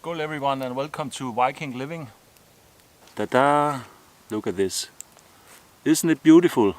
Skål everyone and welcome to Viking Living. Ta-da! Look at this. Isn't it beautiful?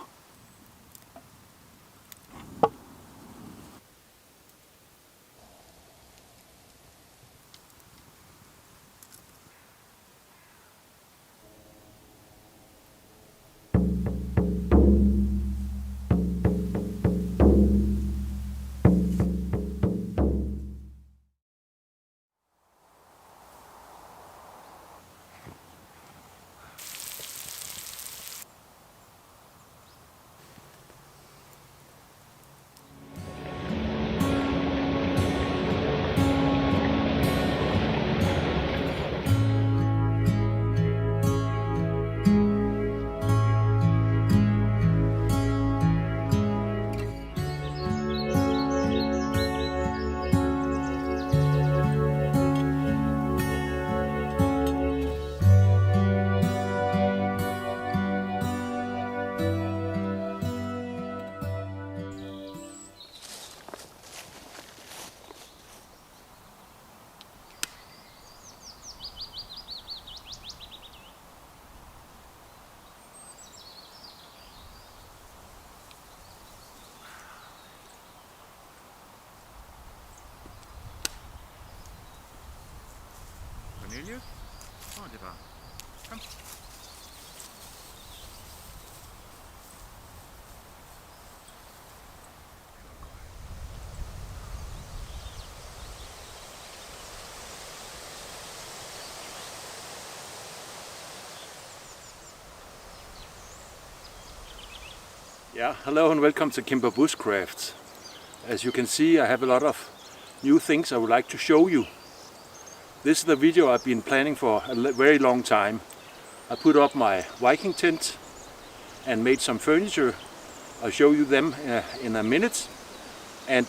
Cornelius? Oh, det var. Kom. Yeah, hello and welcome to Kimber Bushcraft. As you can see, I have a lot of new things I would like to show you. This is the video I've been planning for a very long time. I put up my Viking tent and made some furniture. I'll show you them in a minute. And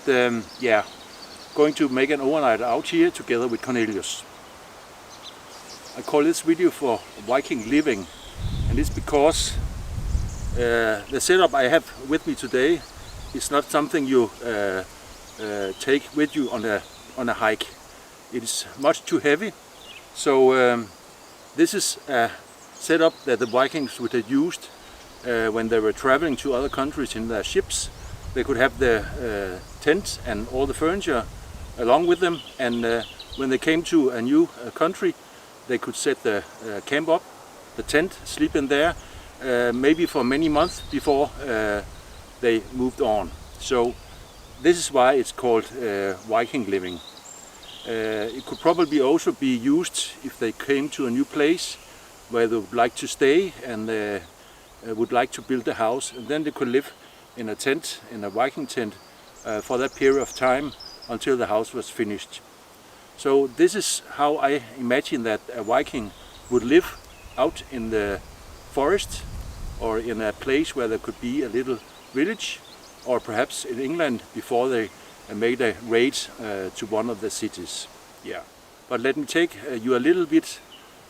yeah, going to make an overnight out here together with Cornelius. I call this video for Viking Living, and it's because the setup I have with me today is not something you take with you on a hike. It is much too heavy, so this is a setup that the Vikings would have used when they were traveling to other countries in their ships. They could have the tent and all the furniture along with them, and when they came to a new country, they could set the camp up, the tent, sleep in there, maybe for many months before they moved on. So this is why it's called Viking living. It could probably also be used if they came to a new place where they would like to stay and would like to build a house, and then they could live in a tent, in a Viking tent, for that period of time until the house was finished. So this is how I imagine that a Viking would live out in the forest or in a place where there could be a little village, or perhaps in England before they made a raid to one of the cities. Yeah, but let me take you a little bit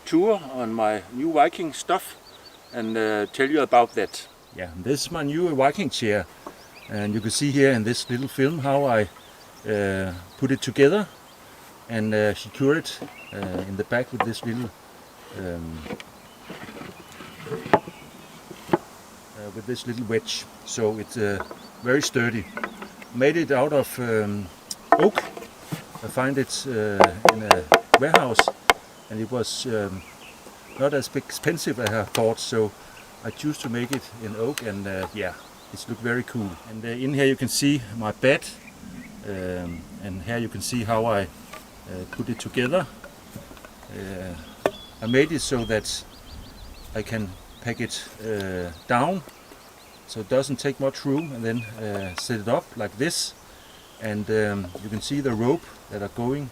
tour on my new Viking stuff and tell you about that. Yeah, this is my new Viking chair, and you can see here in this little film how I put it together and secure it in the back with this little wedge, so it's very sturdy. Made it out of oak. I find it in a warehouse, and it was not as expensive as I thought, so I choose to make it in oak, and yeah, it's look very cool. And in here you can see my bed, and here you can see how I put it together. I made it so that I can pack it down, so it doesn't take much room, and then set it up like this, and you can see the rope that are going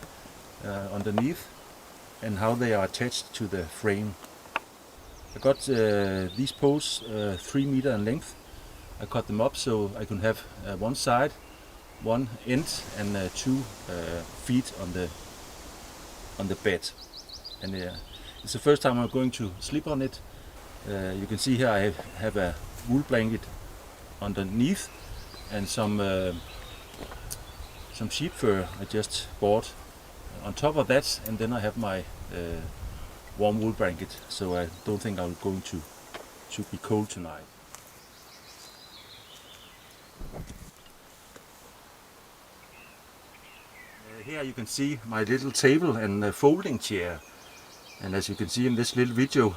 underneath and how they are attached to the frame. I got these poles 3 meters in length. I cut them up so I can have one side, one end, and 2 feet on the bed. And it's the first time I'm going to sleep on it. You can see here I have a wool blanket underneath and some sheep fur I just bought on top of that, and then I have my warm wool blanket, so I don't think I'm going to be cold tonight. Here you can see my little table and folding chair, and as you can see in this little video,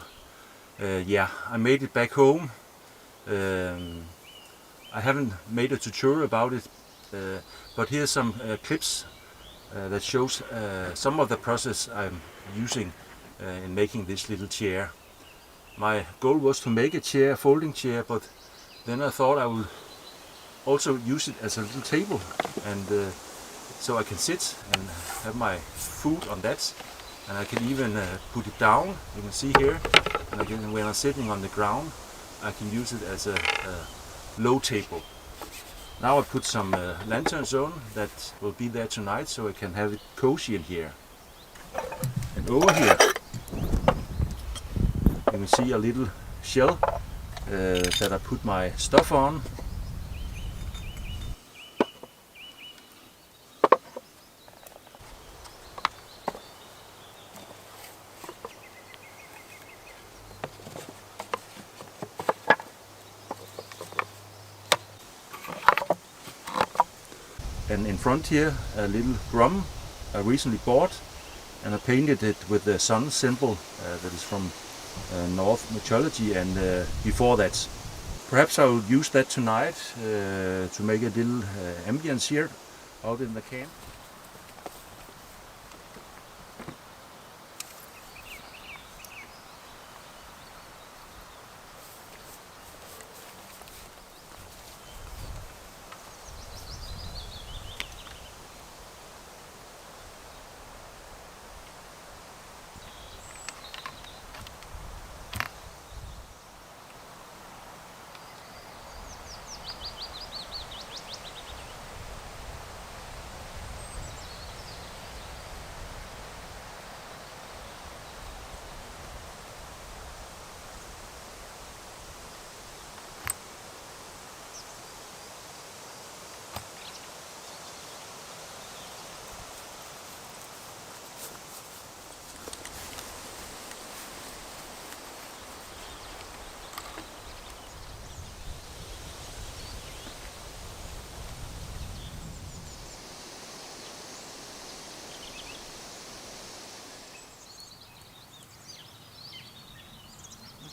yeah, I made it back home. I haven't made a tutorial about it, but here's some clips that shows some of the process I'm using in making this little chair. My goal was to make a chair, a folding chair, but then I thought I would also use it as a little table, and so I can sit and have my food on that, and I can even put it down. You can see here, and when I'm sitting on the ground, I can use it as a low table. Now I put some lanterns on that will be there tonight, so I can have it cozy in here. And over here you can see a little shell that I put my stuff on. And in front here, a little drum I recently bought, and I painted it with the sun symbol that is from Norse mythology, and before that. Perhaps I will use that tonight to make a little ambience here out in the camp.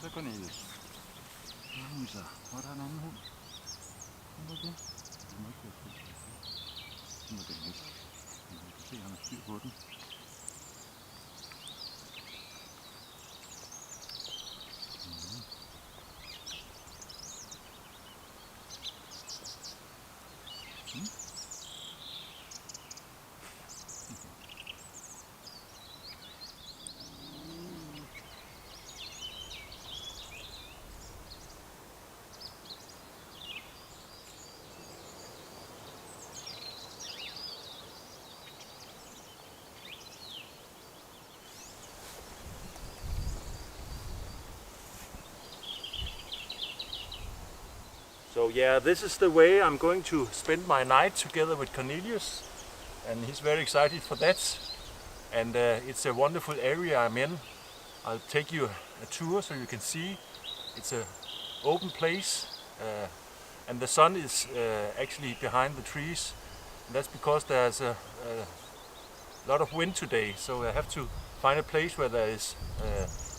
Så Cornelius. Nu må vi så. Hvor er der en anden hund? Hvor er det? Det må ikke være fuldt. Det må den ikke. Man kan se, at han har styr på den. So yeah, this is the way I'm going to spend my night together with Cornelius, and he's very excited for that. And it's a wonderful area I'm in. I'll take you a tour so you can see. It's an open place, and the sun is actually behind the trees. And that's because there's a lot of wind today, so I have to find a place where there is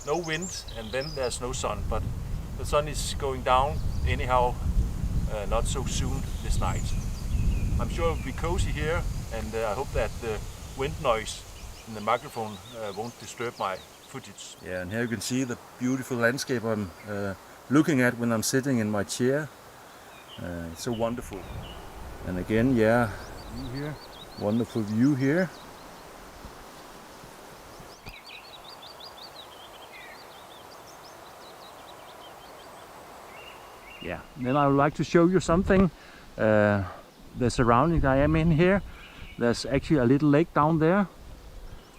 no wind, and then there's no sun. But the sun is going down anyhow. Not so soon this night. I'm sure it will be cozy here, and I hope that the wind noise in the microphone won't disturb my footage. Yeah, and here you can see the beautiful landscape I'm looking at when I'm sitting in my chair. It's so wonderful. And again, yeah, here, wonderful view here. Yeah, then I would like to show you something. The surrounding I am in here. There's actually a little lake down there,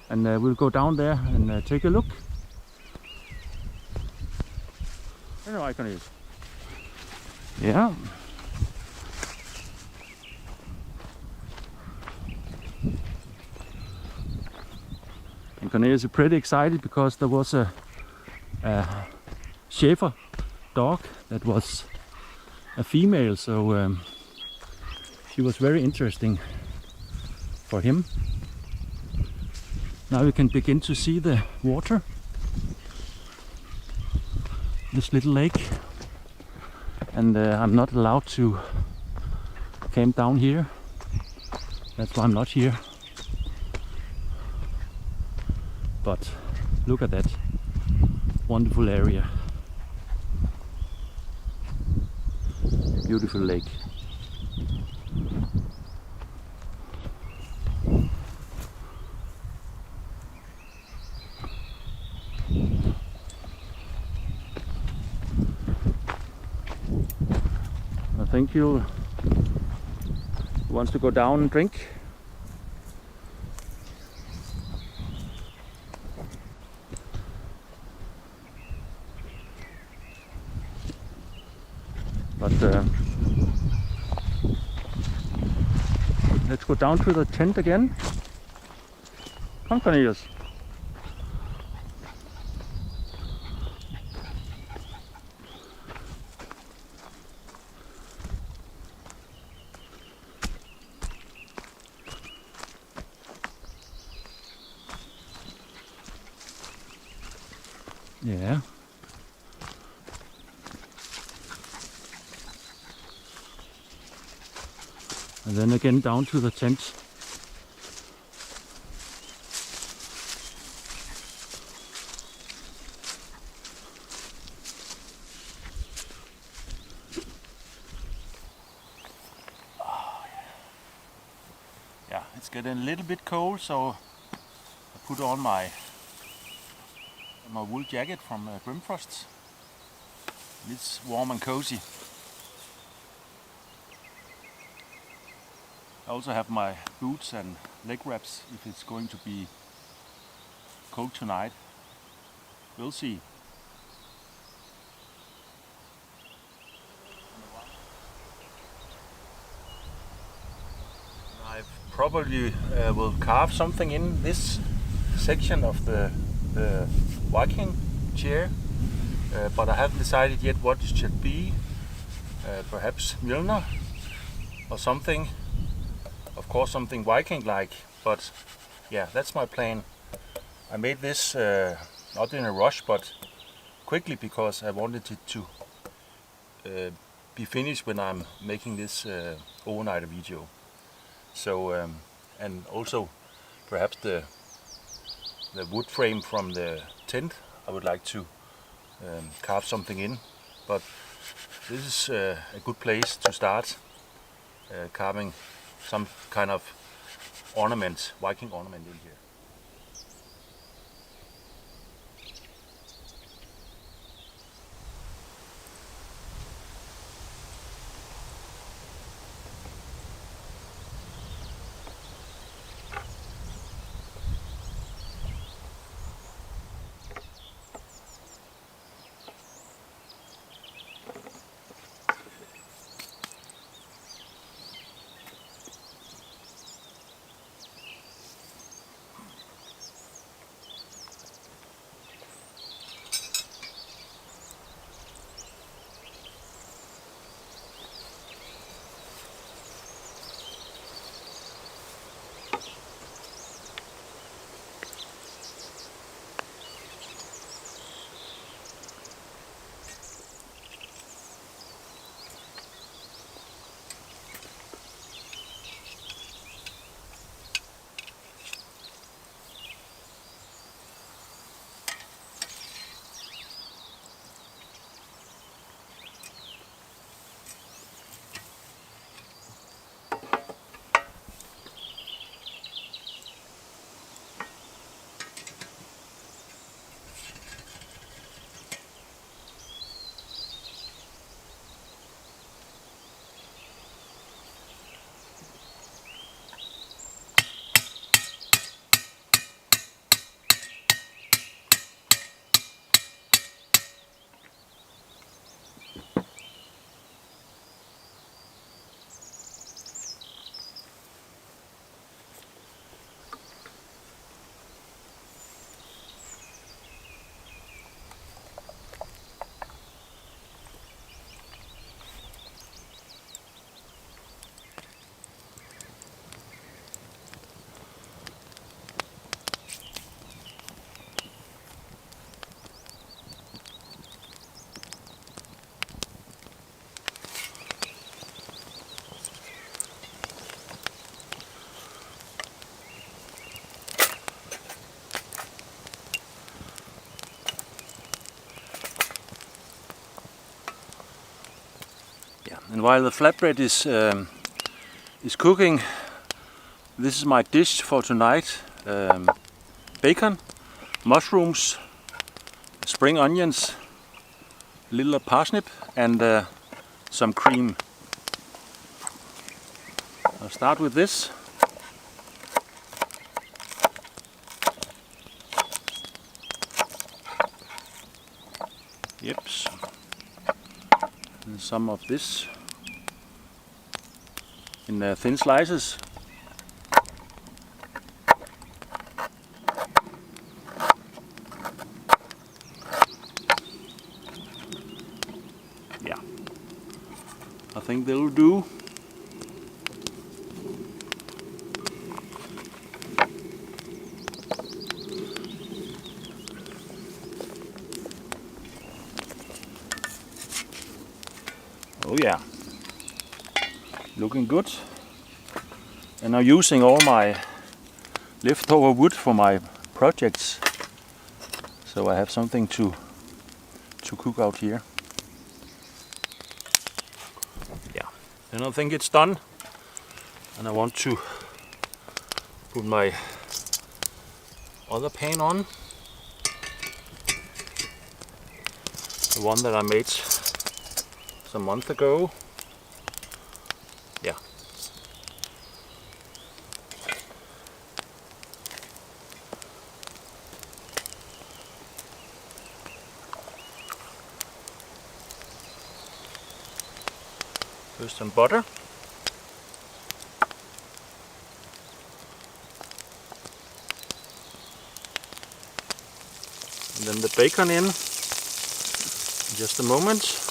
and we'll go down there and take a look. I know I can use. Yeah. Cornelius is pretty excited because there was a Schäfer dog that was a female, so she was very interesting for him. Now you can begin to see the water, this little lake, and I'm not allowed to camp down here. That's why I'm not here. But look at that wonderful area. Beautiful lake. I think he wants to go down and drink. But let's go down to the tent again. Come, Cornelius. Yeah. And then again down to the tent. Yeah, it's getting a little bit cold, so I put on my wool jacket from Grimfrost. It's warm and cozy. I also have my boots and leg wraps if it's going to be cold tonight. We'll see. I probably will carve something in this section of the Viking chair, but I haven't decided yet what it should be. Perhaps Mjolnir or something. Of course something Viking-like, but yeah, that's my plan. I made this not in a rush, but quickly because I wanted it to be finished when I'm making this overnight video. So and also perhaps the wood frame from the tent I would like to carve something in, but this is a good place to start carving some kind of ornament, Viking ornament in here. while the flatbread is cooking, this is my dish for tonight. Bacon, mushrooms, spring onions, a little parsnip, and some cream. I'll start with this. Yep. And some of this in thin slices. Yeah, I think they'll do. Oh yeah, looking good. And I'm using all my leftover wood for my projects, so I have something to cook out here. Yeah, then I think it's done, and I want to put my other pan on, the one that I made a month ago. Yeah. First some butter. And then the bacon in just a moment.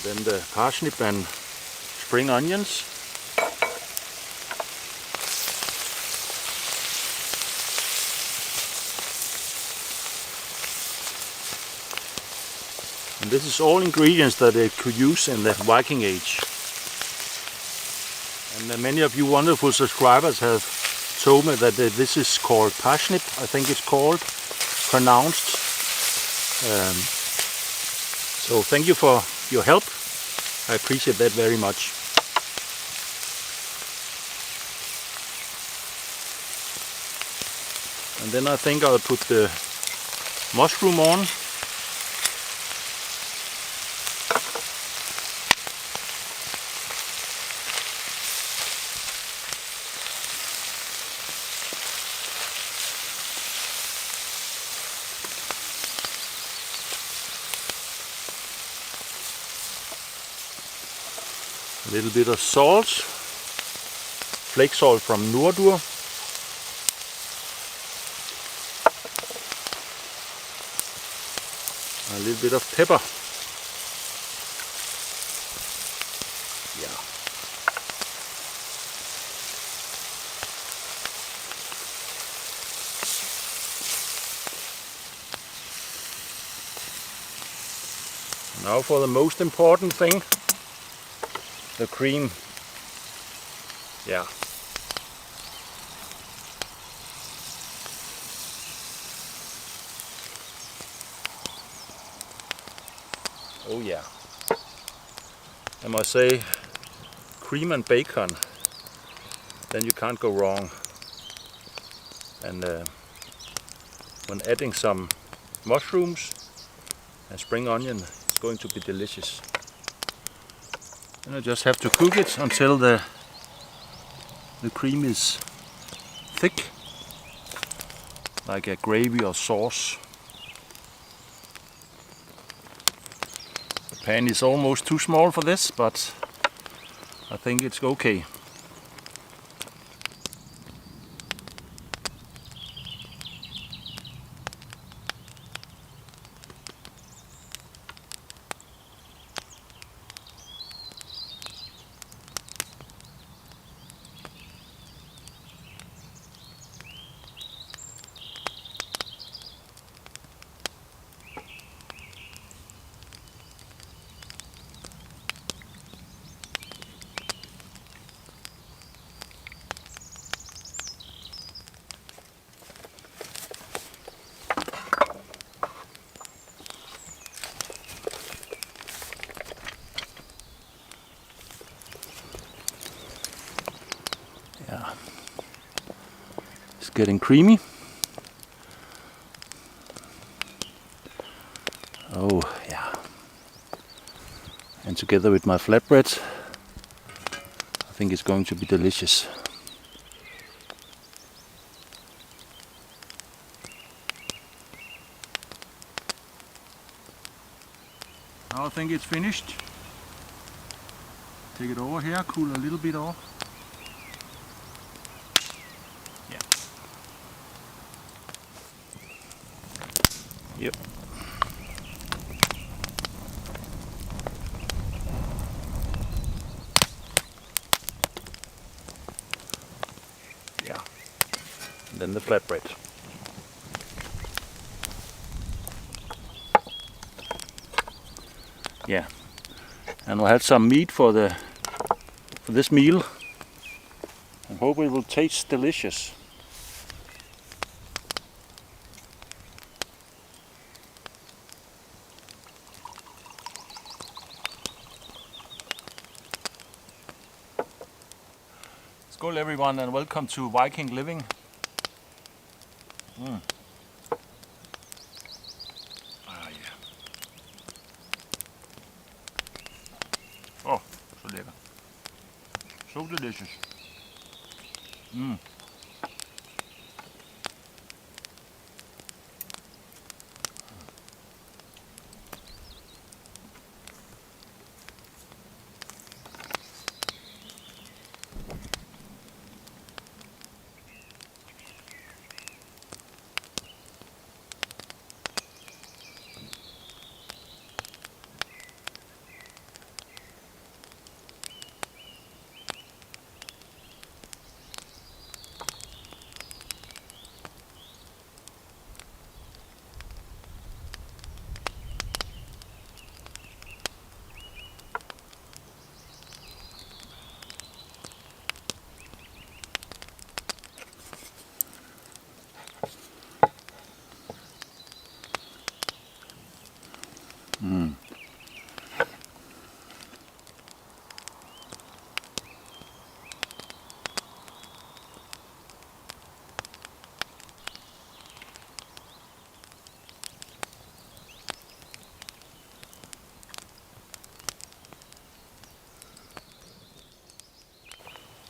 Then the parsnip and spring onions. And this is all ingredients that they could use in the Viking Age. And many of you wonderful subscribers have told me that this is called parsnip, I think it's called, pronounced. So thank you for your help. I appreciate that very much. And then I think I'll put the mushroom on. A little bit of salt, flake salt from Nourriture. A little bit of pepper. Yeah. Now for the most important thing. The cream. Yeah. Oh yeah. I must say, cream and bacon, then you can't go wrong. And when adding some mushrooms and spring onion, it's going to be delicious. And I just have to cook it until the cream is thick, like a gravy or sauce. The pan is almost too small for this, but I think it's okay. Yeah, it's getting creamy. Oh yeah, and together with my flatbread, I think it's going to be delicious. Now I think it's finished. Take it over here, cool a little bit off. Yeah. Yep. Yeah. And then the flatbread. Yeah. And we'll have some meat for this meal. I hope it will taste delicious. Skål everyone and welcome to Viking Living. Ah, yeah. Oh, så lækker. So delicious.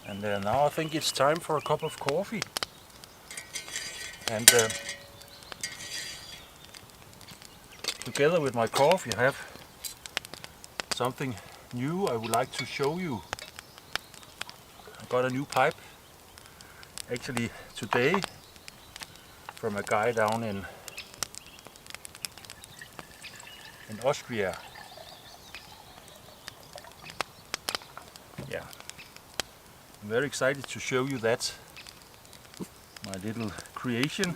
And now I think it's time for a cup of coffee. And together with my coffee I have something new I would like to show you. I got a new pipe actually today from a guy down in Austria. Yeah, I'm very excited to show you that, my little creation.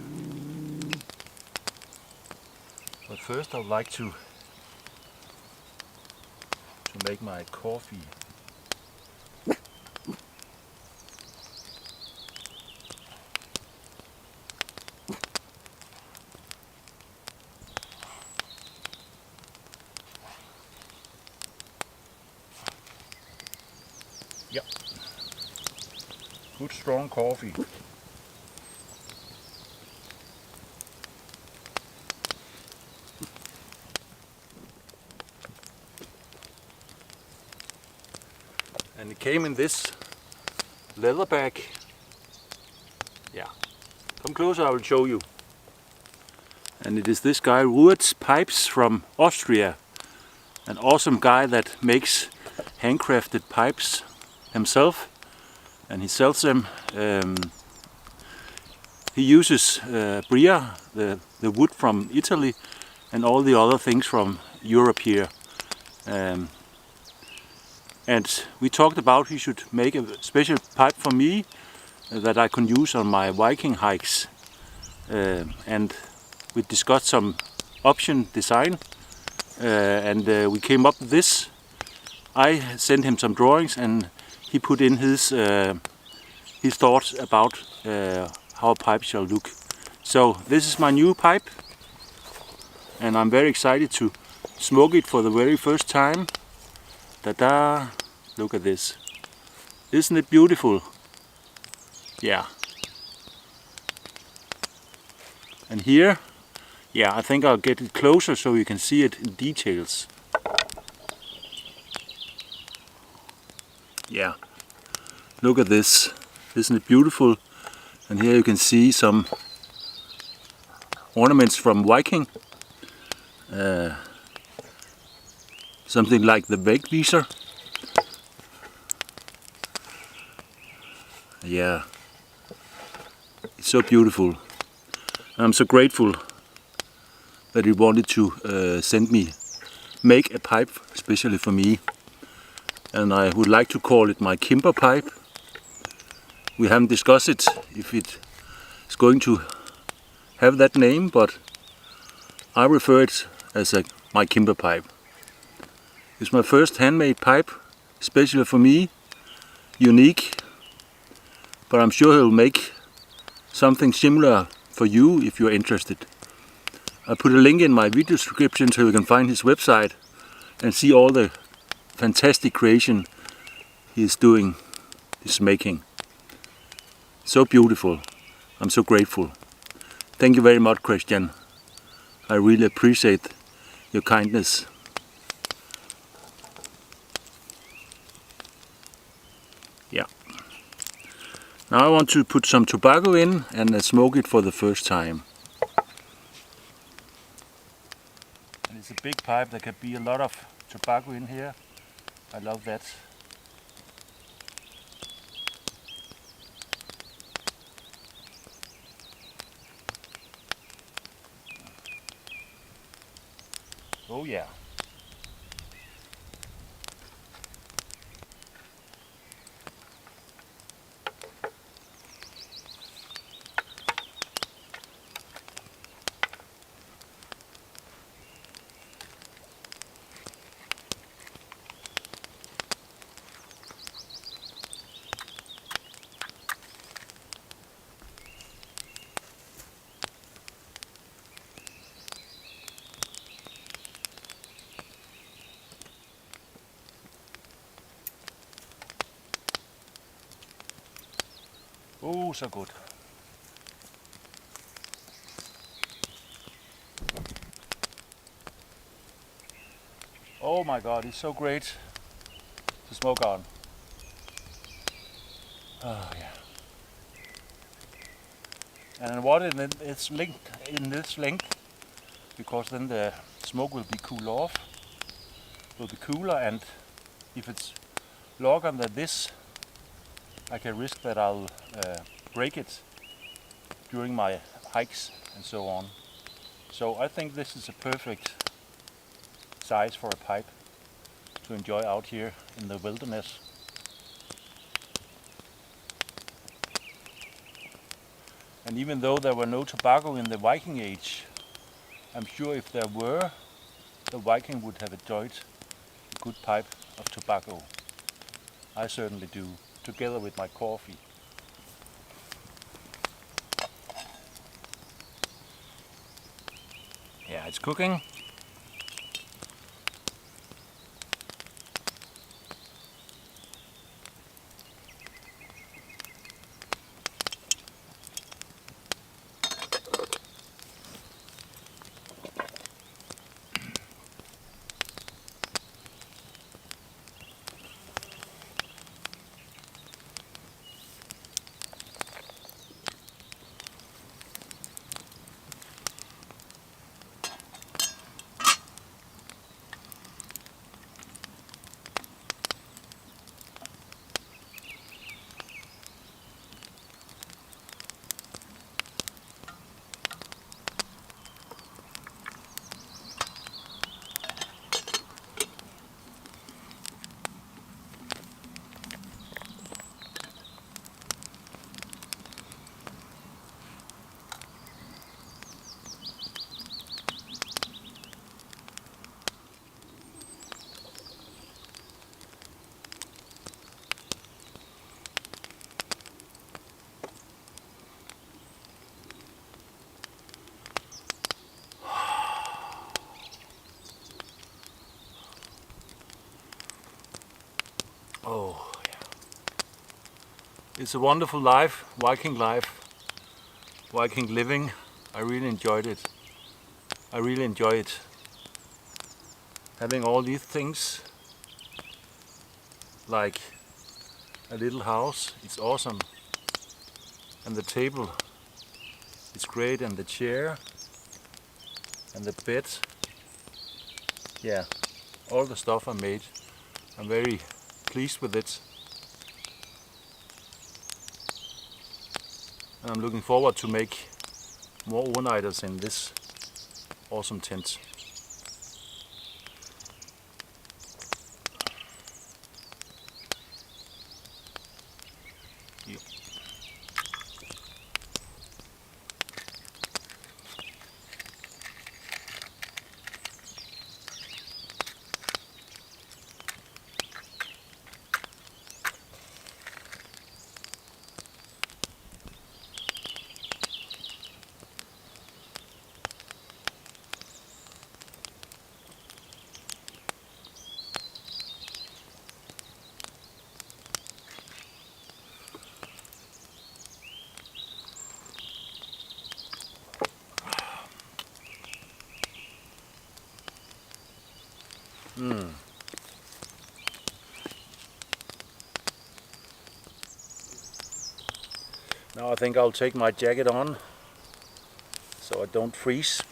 But first I would like to make my coffee. Yep. Good strong coffee. And it came in this leather bag. Yeah. Come closer, I will show you. And it is this guy Ruud's Pipes from Austria. An awesome guy that makes handcrafted pipes himself, and he sells them. He uses bria, the wood from Italy, and all the other things from Europe here. And we talked about he should make a special pipe for me that I can use on my Viking hikes. And we discussed some option design, and we came up with this. I sent him some drawings and he put in his thoughts about how a pipe shall look. So this is my new pipe and I'm very excited to smoke it for the very first time. Ta-da! Look at this. Isn't it beautiful? Yeah. And here, yeah, I think I'll get it closer so you can see it in details. Yeah, look at this. Isn't it beautiful? And here you can see some ornaments from Viking. Something like the Wegweiser. Yeah, it's so beautiful. I'm so grateful that he wanted to make a pipe especially for me. And I would like to call it my Kimber pipe. We haven't discussed it if it is going to have that name, but I refer it as my Kimber pipe. It's my first handmade pipe, especially for me, unique, but I'm sure he'll make something similar for you if you're interested. I put a link in my video description so you can find his website and see all the fantastic creation he is doing, he's making. So beautiful. I'm so grateful. Thank you very much, Christian. I really appreciate your kindness. Yeah. Now I want to put some tobacco in and smoke it for the first time. And it's a big pipe. There can be a lot of tobacco in here. I love that. Oh yeah. Oh, so good. Oh my God, it's so great to smoke on. Oh yeah. And what it's linked in this length, because then the smoke will be cool off, will be cooler, and if it's longer than this, I can risk that I'll break it during my hikes and so on. So I think this is a perfect size for a pipe to enjoy out here in the wilderness. And even though there were no tobacco in the Viking age, I'm sure if there were, the Viking would have enjoyed a good pipe of tobacco. I certainly do, together with my coffee. Yeah, it's cooking. Oh, yeah. It's a wonderful life, Viking living. I really enjoyed it. I really enjoy it. Having all these things, like a little house, it's awesome. And the table, it's great, and the chair, and the bed. Yeah, all the stuff I made. I'm very pleased with it. And I'm looking forward to make more overnighters in this awesome tent. Yep. Now I think I'll take my jacket on so I don't freeze.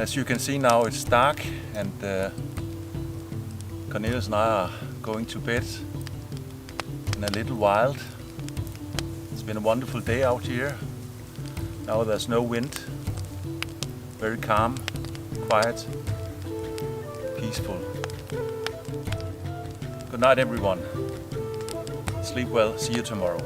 As you can see now, it's dark, and Cornelius and I are going to bed in a little while. It's been a wonderful day out here. Now there's no wind. Very calm, quiet, peaceful. Good night, everyone. Sleep well. See you tomorrow.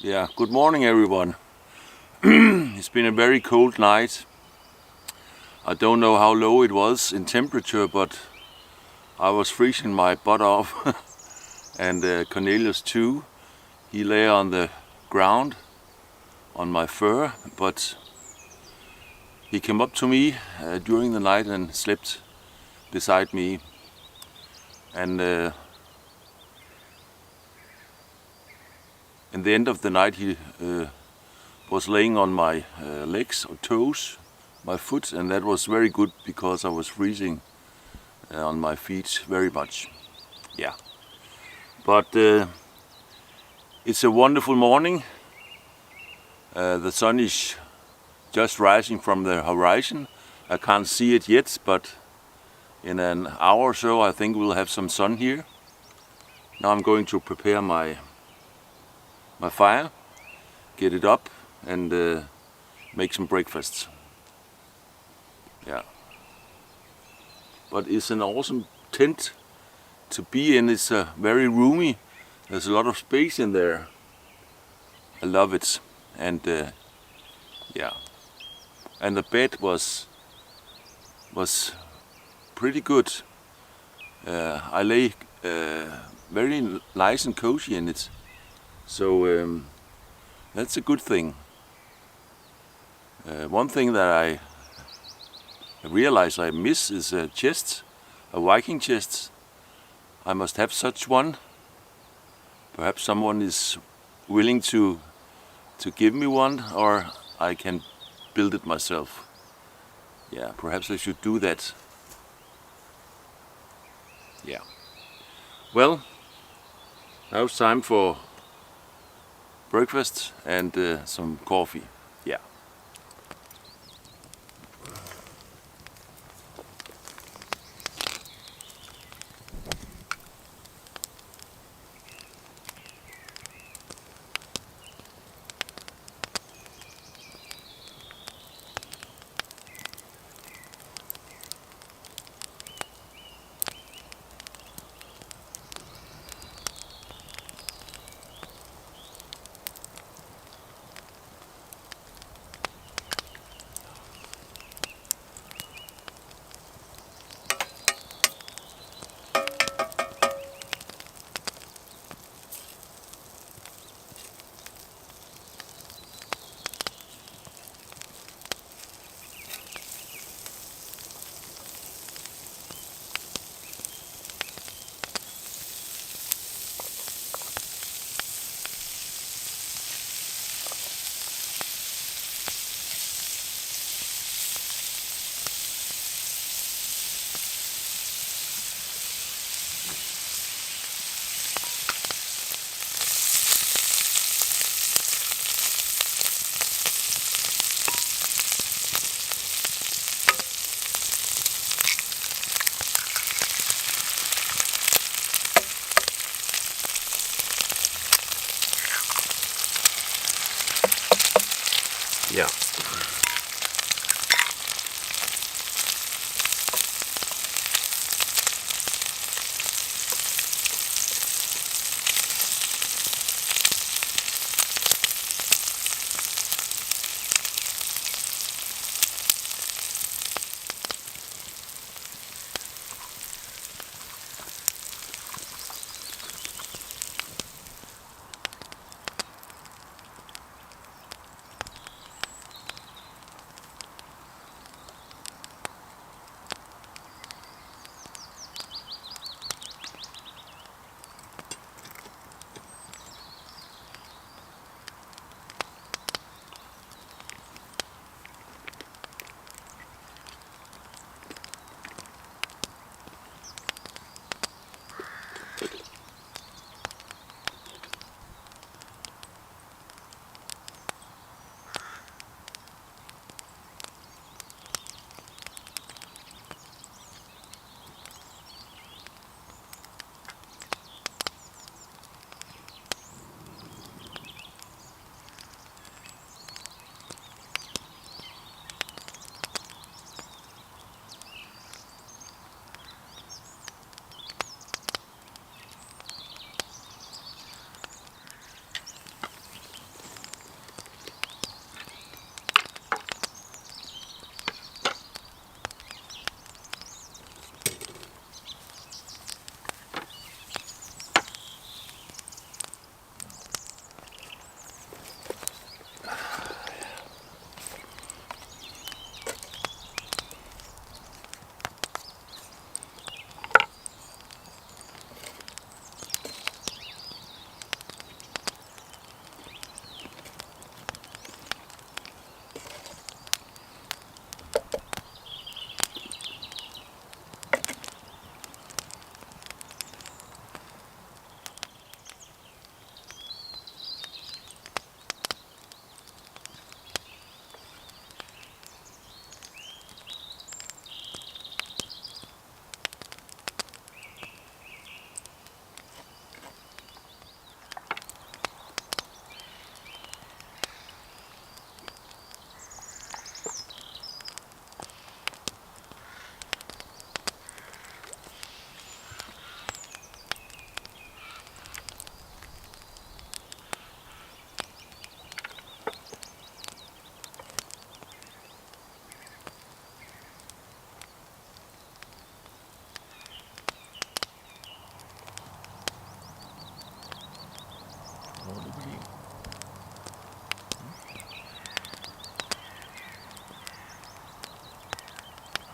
Yeah, good morning everyone. It's been a very cold night. I don't know how low it was in temperature, but I was freezing my butt off. And Cornelius too. He lay on the ground on my fur, but he came up to me during the night and slept beside me. And in the end of the night he was laying on my legs or toes, my foot, and that was very good because I was freezing on my feet very much. Yeah, but it's a wonderful morning. The sun is just rising from the horizon. I can't see it yet, but in an hour or so I think we'll have some sun here. Now I'm going to prepare my fire, get it up, and make some breakfast. Yeah. But it's an awesome tent to be in. It's very roomy. There's a lot of space in there. I love it. And yeah. And the bed was pretty good. I lay very nice and cozy in it. So that's a good thing. One thing that I realize I miss is a chest, a Viking chest. I must have such one. Perhaps someone is willing to give me one, or I can build it myself. Yeah, perhaps I should do that. Yeah. Well, now it's time for breakfast and some coffee. Yeah. Ja.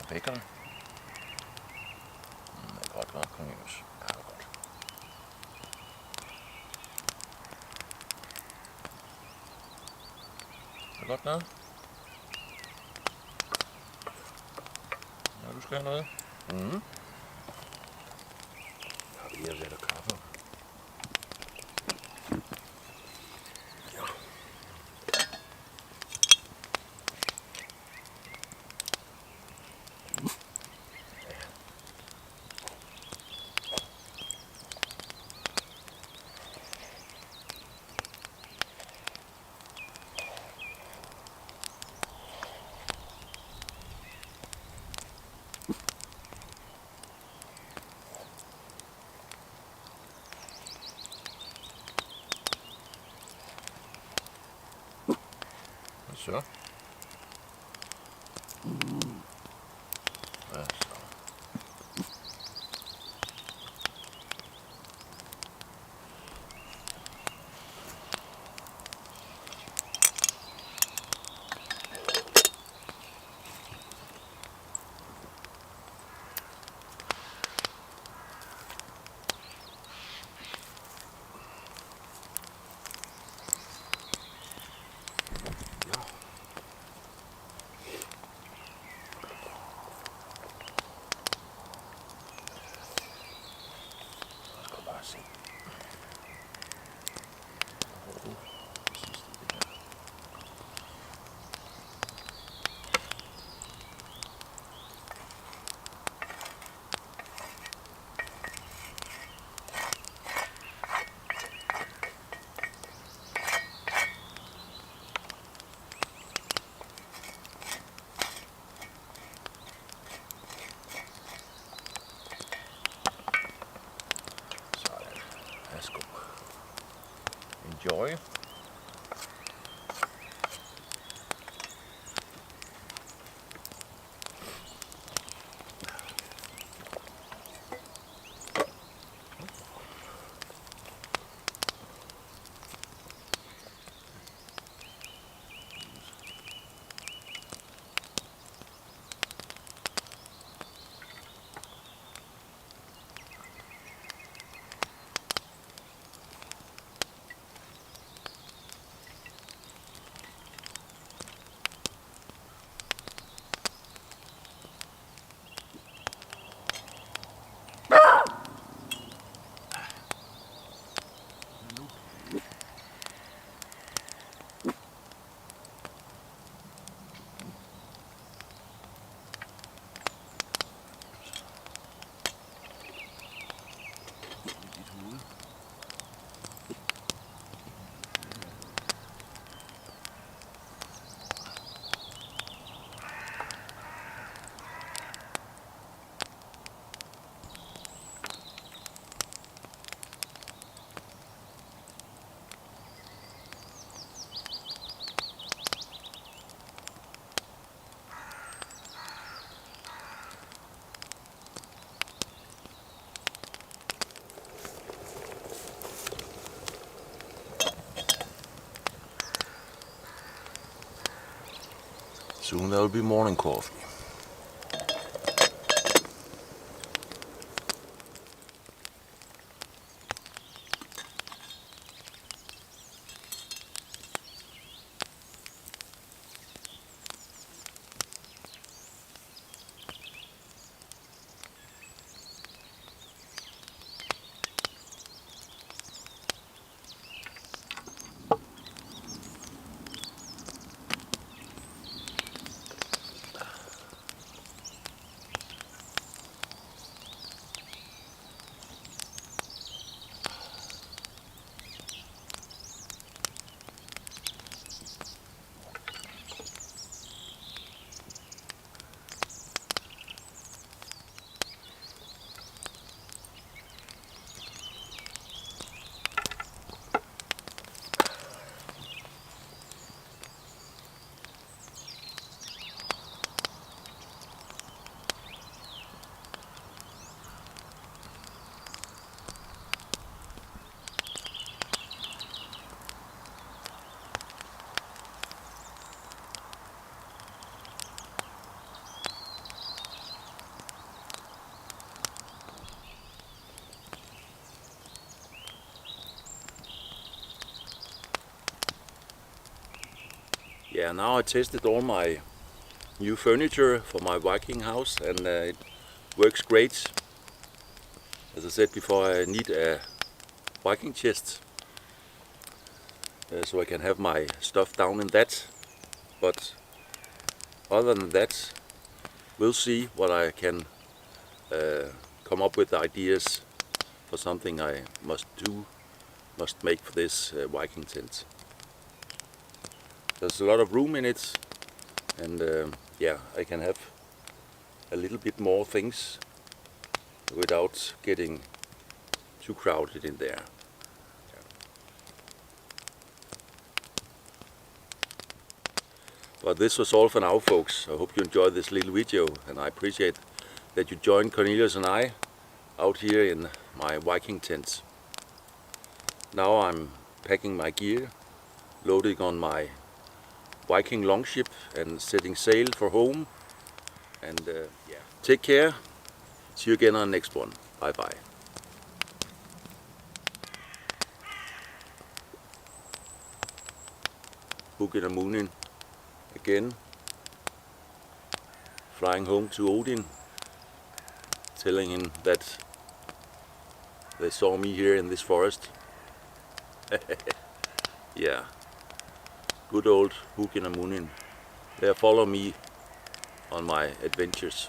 Bacon. Godt, kom hjem. Ja, det er godt. Er det godt noget? Ja, du skal have noget. Mhm. Ja, vi har været kaffe. Så. Hvad så? Værsgo. Enjoy. Soon there will be morning coffee. Yeah, now I tested all my new furniture for my Viking house, and it works great. As I said before, I need a Viking chest so I can have my stuff down in that. But other than that, we'll see what I can come up with ideas for something I must make for this Viking tent. There's a lot of room in it, and yeah, I can have a little bit more things without getting too crowded in there. But this was all for now, folks. I hope you enjoyed this little video, and I appreciate that you joined Cornelius and I out here in my Viking tent. Now I'm packing my gear, loading on my Viking longship and setting sail for home. And yeah, take care. See you again on the next one. Bye bye. Hugin and Moonin again, flying home to Odin, telling him that they saw me here in this forest. Yeah, good old Hugin and Moonin. They follow me on my adventures.